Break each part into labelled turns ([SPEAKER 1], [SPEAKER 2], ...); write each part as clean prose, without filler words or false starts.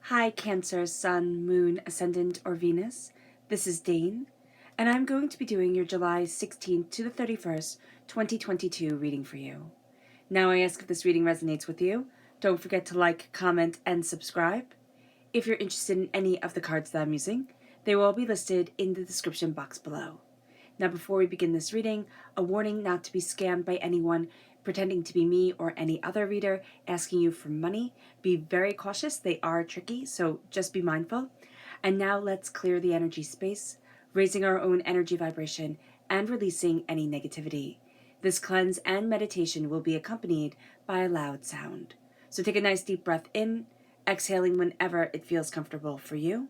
[SPEAKER 1] Hi Cancer, Sun, Moon, Ascendant, or Venus. This is Dane, and I'm going to be doing your July 16th to the 31st, 2022 reading for you. Now I ask if this reading resonates with you. Don't forget to like, comment, and subscribe. If you're interested in any of the cards that I'm using, they will all be listed in the description box below. Now before we begin this reading, a warning not to be scammed by anyone pretending to be me or any other reader asking you for money. Be very cautious, they are tricky, so just be mindful. And now let's clear the energy space, raising our own energy vibration and releasing any negativity. This cleanse and meditation will be accompanied by a loud sound. So take a nice deep breath in, exhaling whenever it feels comfortable for you.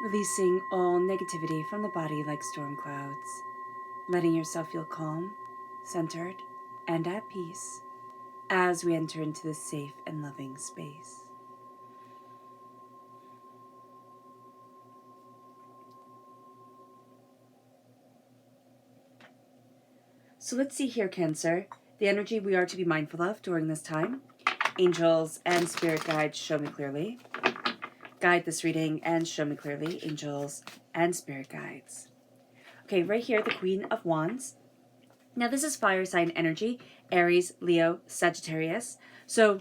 [SPEAKER 1] Releasing all negativity from the body like storm clouds, letting yourself feel calm, centered, and at peace as we enter into this safe and loving space. So let's see here, Cancer, the energy we are to be mindful of during this time. Angels and spirit guides, show me clearly. Guide this reading and show me clearly, angels and spirit guides. Okay, right here, the Queen of Wands. Now this is fire sign energy, Aries, Leo, Sagittarius. So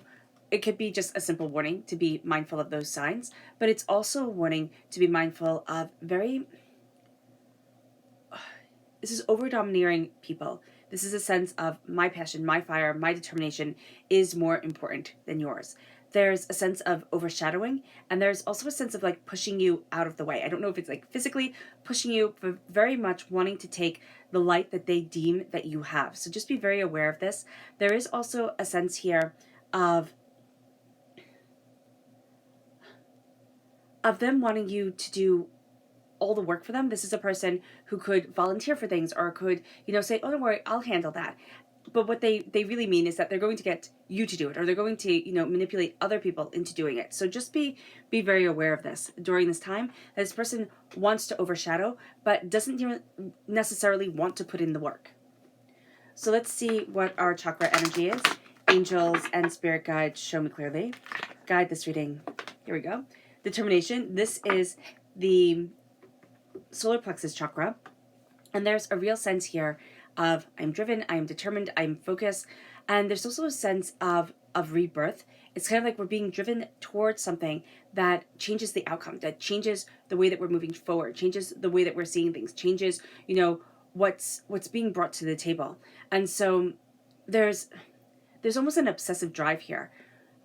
[SPEAKER 1] it could be just a simple warning to be mindful of those signs, but it's also a warning to be mindful of this is over-domineering people. This is a sense of my passion, my fire, my determination is more important than yours. There's a sense of overshadowing, and there's also a sense of like pushing you out of the way. I don't know if it's like physically pushing you, but very much wanting to take the light that they deem that you have. So just be very aware of this. There is also a sense here of them wanting you to do all the work for them. This is a person who could volunteer for things or could, say, oh, don't worry, I'll handle that. But what they really mean is that they're going to get you to do it, or they're going to, manipulate other people into doing it. So just be very aware of this during this time. This person wants to overshadow, but doesn't even necessarily want to put in the work. So let's see what our chakra energy is. Angels and spirit guides, show me clearly. Guide this reading. Here we go. Determination. This is the solar plexus chakra. And there's a real sense here of I'm driven, I'm determined, I'm focused, and there's also a sense of rebirth. It's kind of like we're being driven towards something that changes the outcome, that changes the way that we're moving forward, changes the way that we're seeing things, changes, what's being brought to the table. And so there's almost an obsessive drive here.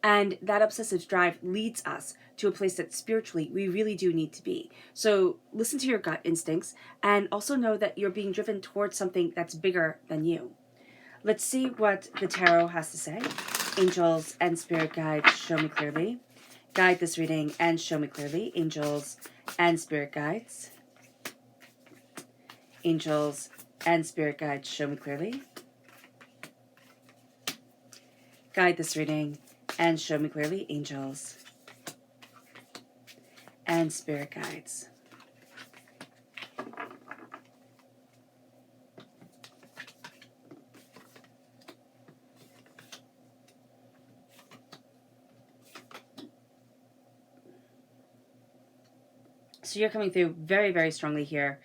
[SPEAKER 1] And that obsessive drive leads us to a place that spiritually we really do need to be. So listen to your gut instincts and also know that you're being driven towards something that's bigger than you. Let's see what the tarot has to say. Angels and spirit guides, show me clearly. Guide this reading and show me clearly. Angels and spirit guides. Angels and spirit guides, show me clearly. Guide this reading and show me clearly, angels and spirit guides. So you're coming through very, very strongly here,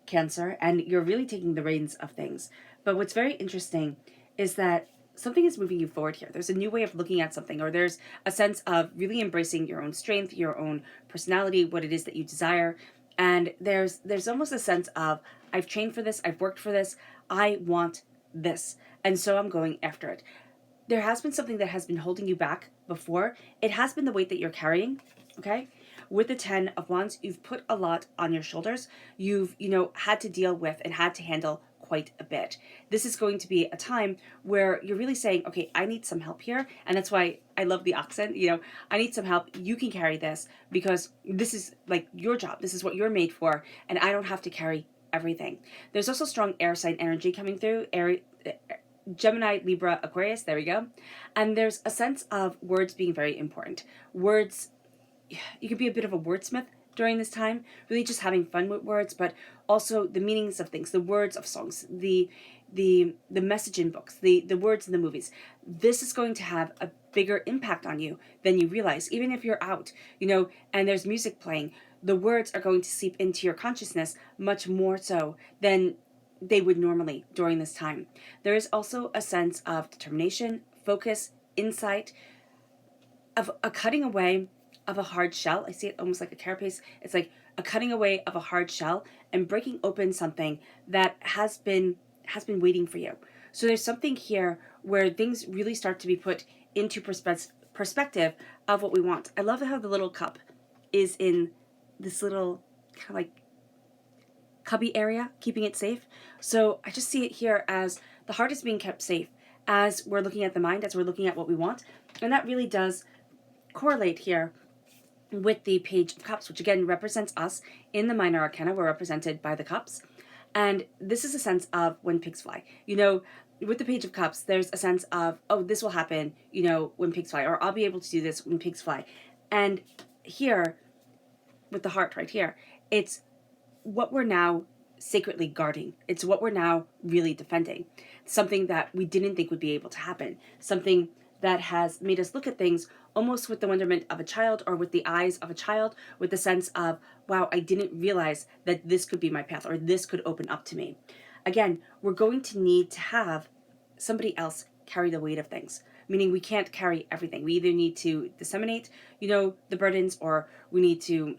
[SPEAKER 1] Cancer, and you're really taking the reins of things. But what's very interesting is that something is moving you forward here. There's a new way of looking at something, or there's a sense of really embracing your own strength, your own personality, what it is that you desire. And there's almost a sense of, I've trained for this, I've worked for this, I want this. And so I'm going after it. There has been something that has been holding you back before. It has been the weight that you're carrying, okay? With the 10 of Wands, you've put a lot on your shoulders. You've, had to deal with and had to handle quite a bit. This is going to be a time where you're really saying, okay, I need some help here. And that's why I love the accent. I need some help. You can carry this because this is like your job. This is what you're made for. And I don't have to carry everything. There's also strong air sign energy coming through. Gemini, Libra, Aquarius, there we go. And there's a sense of words being very important. Words, you could be a bit of a wordsmith during this time, really just having fun with words, but also the meanings of things, the words of songs, the message in books, the words in the movies. This is going to have a bigger impact on you than you realize. Even if you're out, and there's music playing, the words are going to seep into your consciousness much more so than they would normally during this time. There is also a sense of determination, focus, insight, of a cutting away of a hard shell. I see it almost like a carapace. It's like a cutting away of a hard shell and breaking open something that has been waiting for you. So there's something here where things really start to be put into perspective of what we want. I love how the little cup is in this little kind of like cubby area, keeping it safe. So I just see it here as the heart is being kept safe as we're looking at the mind, as we're looking at what we want. And that really does correlate here with the Page of Cups, which again represents us in the minor arcana. We're represented by the cups. And this is a sense of when pigs fly. With the Page of Cups, there's a sense of, oh, this will happen, when pigs fly, or I'll be able to do this when pigs fly. And here, with the heart right here, it's what we're now sacredly guarding. It's what we're now really defending. Something that we didn't think would be able to happen. Something that has made us look at things almost with the wonderment of a child, or with the eyes of a child, with the sense of, wow, I didn't realize that this could be my path, or this could open up to me. Again, we're going to need to have somebody else carry the weight of things, meaning we can't carry everything. We either need to disseminate, the burdens, or we need to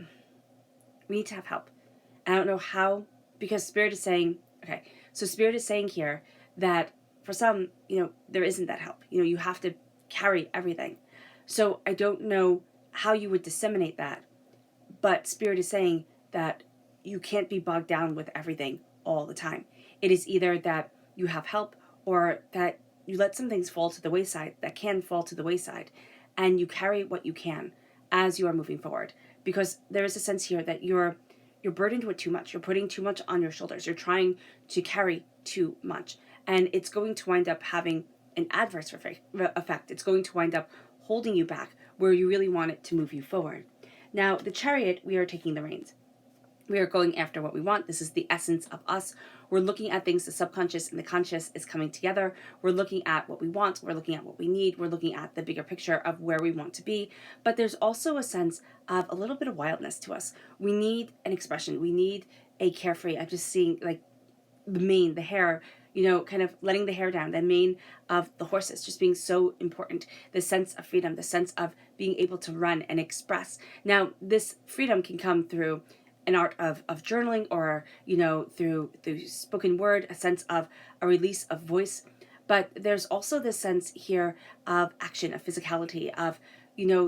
[SPEAKER 1] have help. I don't know how, because Spirit is saying, okay, so Spirit is saying here that for some, there isn't that help. You have to carry everything. So I don't know how you would disseminate that, but Spirit is saying that you can't be bogged down with everything all the time. It is either that you have help, or that you let some things fall to the wayside that can fall to the wayside, and you carry what you can as you are moving forward. Because there is a sense here that you're burdened with too much. You're putting too much on your shoulders. You're trying to carry too much. And it's going to wind up having an adverse effect. It's going to wind up holding you back where you really want it to move you forward. Now, the Chariot, we are taking the reins. We are going after what we want. This is the essence of us. We're looking at things, the subconscious and the conscious is coming together. We're looking at what we want. We're looking at what we need. We're looking at the bigger picture of where we want to be. But there's also a sense of a little bit of wildness to us. We need an expression. We need a carefree. I'm just seeing like the mane, the hair, kind of letting the hair down, the mane of the horses just being so important. The sense of freedom, the sense of being able to run and express. Now, this freedom can come through an art of journaling, or through spoken word, a sense of a release of voice. But there's also this sense here of action, of physicality, of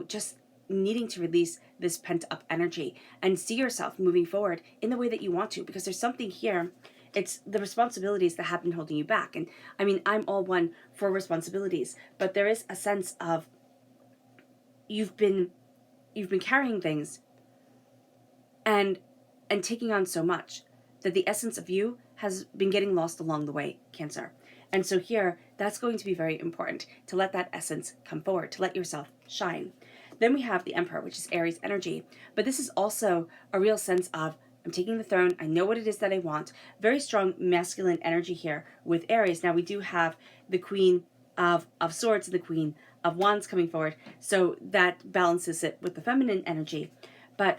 [SPEAKER 1] just needing to release this pent up energy and see yourself moving forward in the way that you want to, because there's something here. It's the responsibilities that have been holding you back. And I mean, I'm all one for responsibilities, but there is a sense of you've been carrying things and taking on so much that the essence of you has been getting lost along the way, Cancer. And so here, that's going to be very important, to let that essence come forward, to let yourself shine. Then we have the Emperor, which is Aries energy. But this is also a real sense of, I'm taking the throne, I know what it is that I want. Very strong masculine energy here with Aries. Now we do have the Queen of Swords and the Queen of Wands coming forward, so that balances it with the feminine energy. But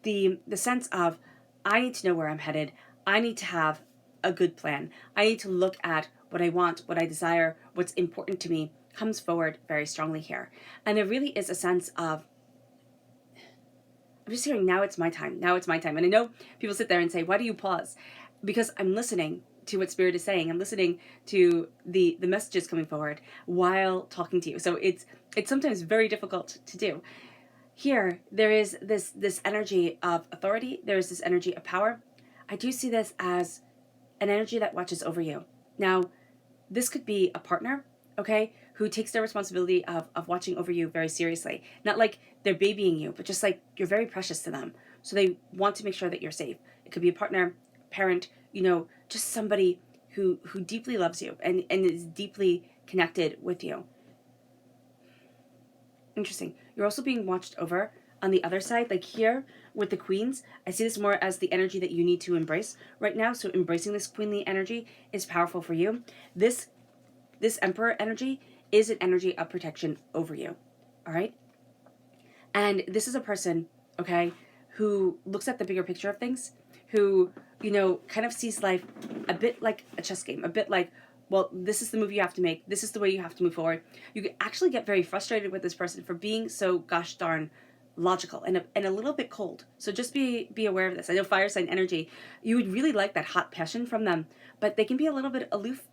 [SPEAKER 1] the sense of, I need to know where I'm headed. I need to have a good plan. I need to look at what I want, what I desire, what's important to me, comes forward very strongly here. And there really is a sense of, I'm just hearing, now it's my time. Now it's my time. And I know people sit there and say, why do you pause? Because I'm listening to what Spirit is saying. I'm listening to the messages coming forward while talking to you. So it's sometimes very difficult to do. Here, there is this energy of authority. There is this energy of power. I do see this as an energy that watches over you. Now, this could be a partner, okay, who takes their responsibility of watching over you very seriously. Not like they're babying you, but just like you're very precious to them. So they want to make sure that you're safe. It could be a partner, parent, just somebody who deeply loves you and is deeply connected with you. Interesting. You're also being watched over on the other side, like here with the queens. I see this more as the energy that you need to embrace right now. So embracing this queenly energy is powerful for you. This emperor energy is an energy of protection over you. All right. And this is a person, okay, who looks at the bigger picture of things, who, kind of sees life a bit like a chess game, a bit like, well, this is the move you have to make. This is the way you have to move forward. You can actually get very frustrated with this person for being so gosh darn logical and a little bit cold. So just be aware of this. I know fire sign energy, you would really like that hot passion from them, but they can be a little bit aloof.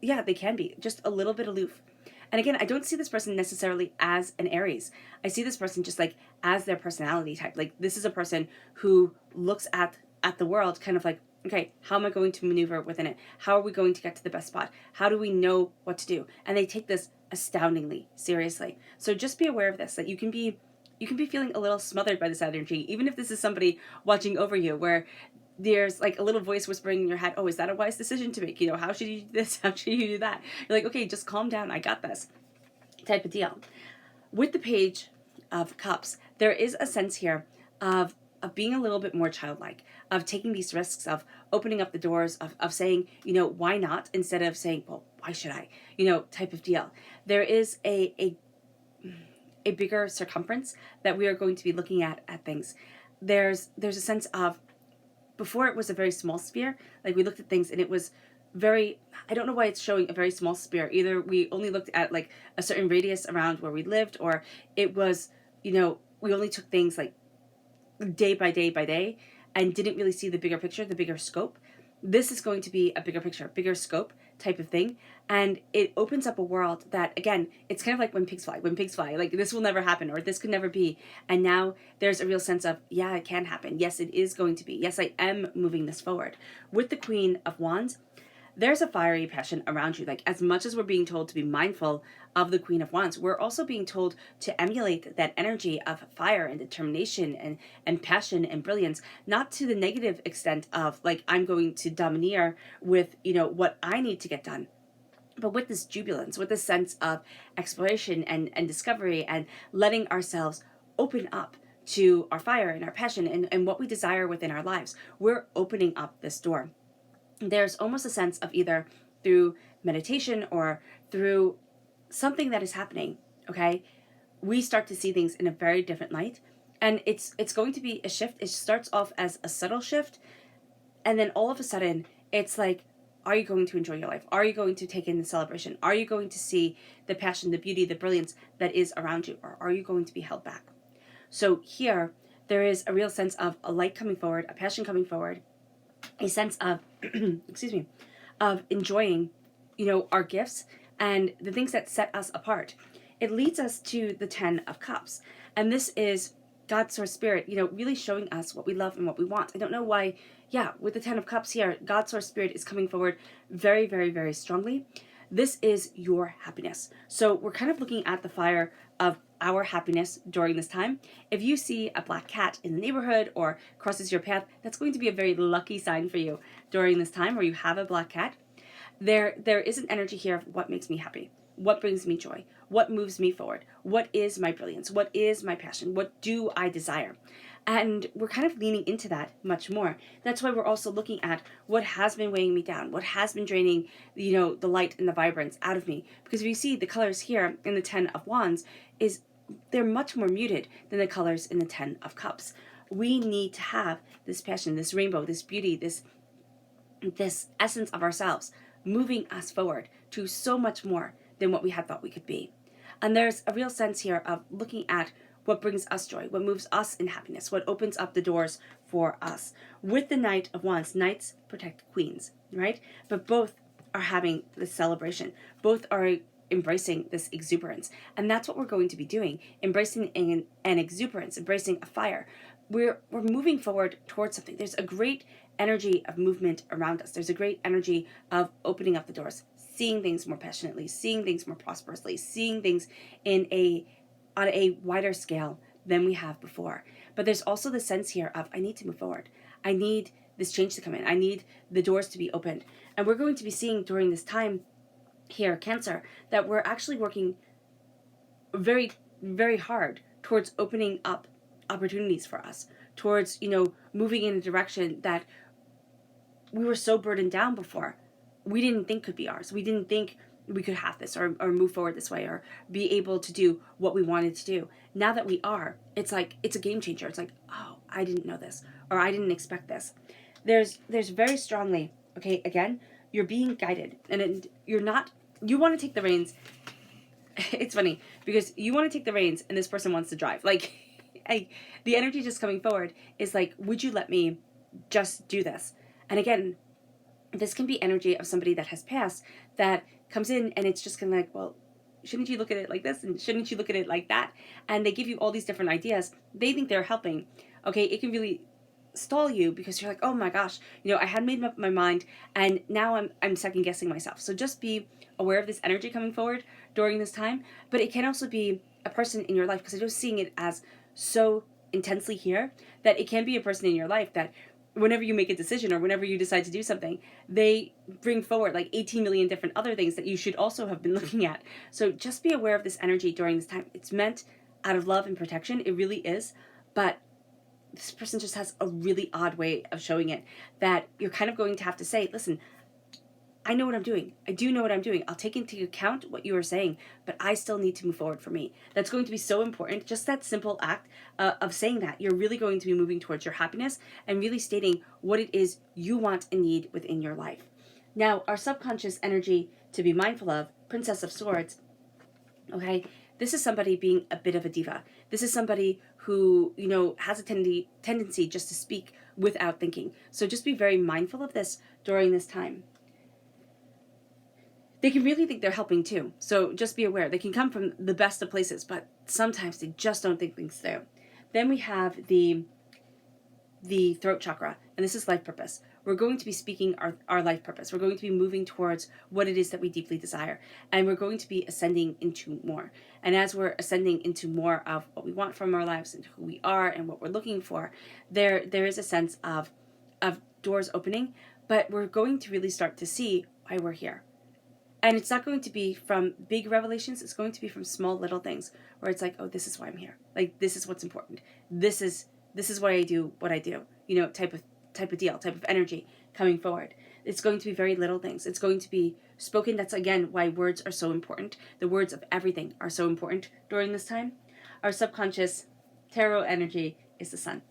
[SPEAKER 1] Yeah, they can be just a little bit aloof. And again, I don't see this person necessarily as an Aries. I see this person just like as their personality type. Like this is a person who looks at the world kind of like, okay, how am I going to maneuver within it? How are we going to get to the best spot? How do we know what to do? And they take this astoundingly seriously. So just be aware of this, that you can be feeling a little smothered by this energy, even if this is somebody watching over you, where there's like a little voice whispering in your head, oh, is that a wise decision to make? How should you do this? How should you do that? You're like, okay, just calm down. I got this type of deal. With the Page of Cups, there is a sense here of being a little bit more childlike, of taking these risks, of opening up the doors, of saying, why not, instead of saying, well, why should I, type of deal. There is a bigger circumference that we are going to be looking at things. There's a sense of, before it was a very small sphere, like we looked at things and it was very, I don't know why it's showing a very small sphere. Either we only looked at like a certain radius around where we lived, or it was, we only took things like day by day by day and didn't really see the bigger picture, the bigger scope. This is going to be a bigger picture, bigger scope type of thing. And it opens up a world that, again, it's kind of like when pigs fly, like this will never happen or this could never be. And now there's a real sense of, yeah, it can happen. Yes, it is going to be. Yes, I am moving this forward. With the Queen of Wands, there's a fiery passion around you. Like as much as we're being told to be mindful of the Queen of Wands, we're also being told to emulate that energy of fire and determination and passion and brilliance, not to the negative extent of like, I'm going to domineer with, what I need to get done, but with this jubilance, with this sense of exploration and discovery and letting ourselves open up to our fire and our passion and what we desire within our lives. We're opening up this door. There's almost a sense of either through meditation or through something that is happening, okay, we start to see things in a very different light. And it's going to be a shift. It starts off as a subtle shift, and then all of a sudden it's like, are you going to enjoy your life? Are you going to take in the celebration? Are you going to see the passion, the beauty, the brilliance that is around you? Or are you going to be held back? So here there is a real sense of a light coming forward, a passion coming forward, a sense of excuse me, of enjoying, our gifts and the things that set us apart. It leads us to the 10 of Cups. And this is God, Source, Spirit, really showing us what we love and what we want. I don't know why, with the 10 of Cups here, God, Source, Spirit is coming forward very, very, very strongly. This is your happiness. So we're kind of looking at the fire of our happiness during this time. If you see a black cat in the neighborhood or crosses your path, that's going to be a very lucky sign for you during this time where you have a black cat. There is an energy here of what makes me happy, what brings me joy, what moves me forward, what is my brilliance, what is my passion, what do I desire. And we're kind of leaning into that much more. That's why we're also looking at what has been weighing me down, what has been draining, the light and the vibrance out of me. Because if you see the colors here in the 10 of Wands, they're much more muted than the colors in the 10 of Cups. We need to have this passion, this rainbow, this beauty, this essence of ourselves moving us forward to so much more than what we had thought we could be. And there's a real sense here of looking at what brings us joy, what moves us in happiness, what opens up the doors for us. With the Knight of Wands, knights protect queens, right? But both are having this celebration. Both are embracing this exuberance. And that's what we're going to be doing, embracing an exuberance, embracing a fire. We're moving forward towards something. There's a great energy of movement around us. There's a great energy of opening up the doors, seeing things more passionately, seeing things more prosperously, seeing things on a wider scale than we have before. But there's also the sense here of, I need to move forward. I need this change to come in. I need the doors to be opened. And we're going to be seeing during this time here, Cancer, that we're actually working very, very hard towards opening up opportunities for us, towards, moving in a direction that we were so burdened down before. We didn't think could be ours. We didn't think we could have this or move forward this way or be able to do what we wanted to do. Now that we are, it's like, it's a game changer. It's like, oh, I didn't know this, or I didn't expect this. There's very strongly, okay, again, you're being guided, and you want to take the reins. It's funny because you want to take the reins and this person wants to drive. Like, the energy just coming forward is like, would you let me just do this? And again, this can be energy of somebody that has passed that comes in, and it's just kind of like, well, shouldn't you look at it like this? And shouldn't you look at it like that? And they give you all these different ideas. They think they're helping. Okay, it can really stall you because you're like, oh my gosh, I had made up my mind, and now I'm second guessing myself. So just be aware of this energy coming forward during this time. But it can also be a person in your life, because I'm just seeing it as so intensely here that it can be a person in your life that whenever you make a decision or whenever you decide to do something, they bring forward like 18 million different other things that you should also have been looking at. So just be aware of this energy during this time. It's meant out of love and protection. It really is. But this person just has a really odd way of showing it that you're kind of going to have to say, listen, I know what I'm doing. I do know what I'm doing. I'll take into account what you are saying, but I still need to move forward for me. That's going to be so important. Just that simple act of saying that, you're really going to be moving towards your happiness and really stating what it is you want and need within your life. Now, our subconscious energy to be mindful of, Princess of Swords, okay, this is somebody being a bit of a diva. This is somebody who, has a tendency just to speak without thinking. So just be very mindful of this during this time. They can really think they're helping too. So just be aware. They can come from the best of places, but sometimes they just don't think things through. Then we have the throat chakra, and this is life purpose. We're going to be speaking our life purpose. We're going to be moving towards what it is that we deeply desire. And we're going to be ascending into more. And as we're ascending into more of what we want from our lives and who we are and what we're looking for, there is a sense of doors opening, but we're going to really start to see why we're here. And it's not going to be from big revelations. It's going to be from small little things where it's like, oh, this is why I'm here. Like, this is what's important. This is why I do what I do. Type of deal, type of energy coming forward. It's going to be very little things. It's going to be spoken. That's, again, why words are so important. The words of everything are so important during this time. Our subconscious tarot energy is the sun.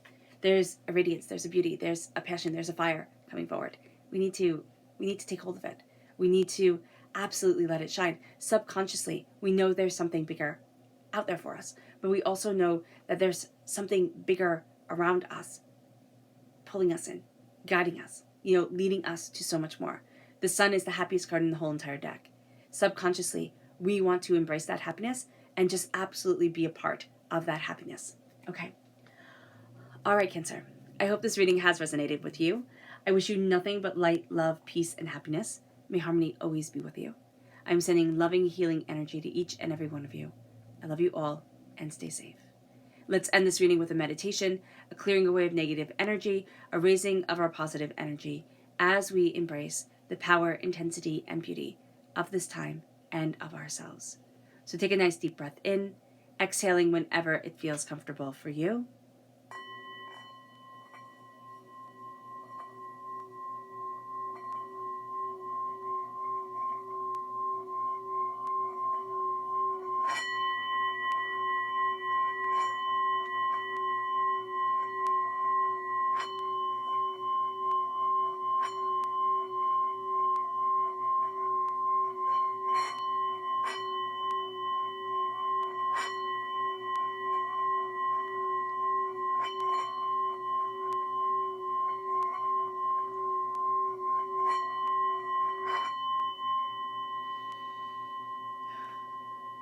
[SPEAKER 1] There's a radiance. There's a beauty. There's a passion. There's a fire coming forward. We need to take hold of it. We need to absolutely let it shine. Subconsciously, we know there's something bigger out there for us, but we also know that there's something bigger around us, pulling us in, guiding us, leading us to so much more. The sun is the happiest card in the whole entire deck. Subconsciously, we want to embrace that happiness and just absolutely be a part of that happiness. Okay. All right, Cancer. I hope this reading has resonated with you. I wish you nothing but light, love, peace, and happiness. May harmony always be with you. I'm sending loving, healing energy to each and every one of you. I love you all, and stay safe. Let's end this reading with a meditation, a clearing away of negative energy, a raising of our positive energy as we embrace the power, intensity, and beauty of this time and of ourselves. So take a nice deep breath in, exhaling whenever it feels comfortable for you.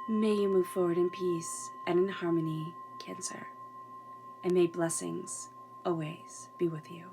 [SPEAKER 1] May you move forward in peace and in harmony, Cancer. And may blessings always be with you.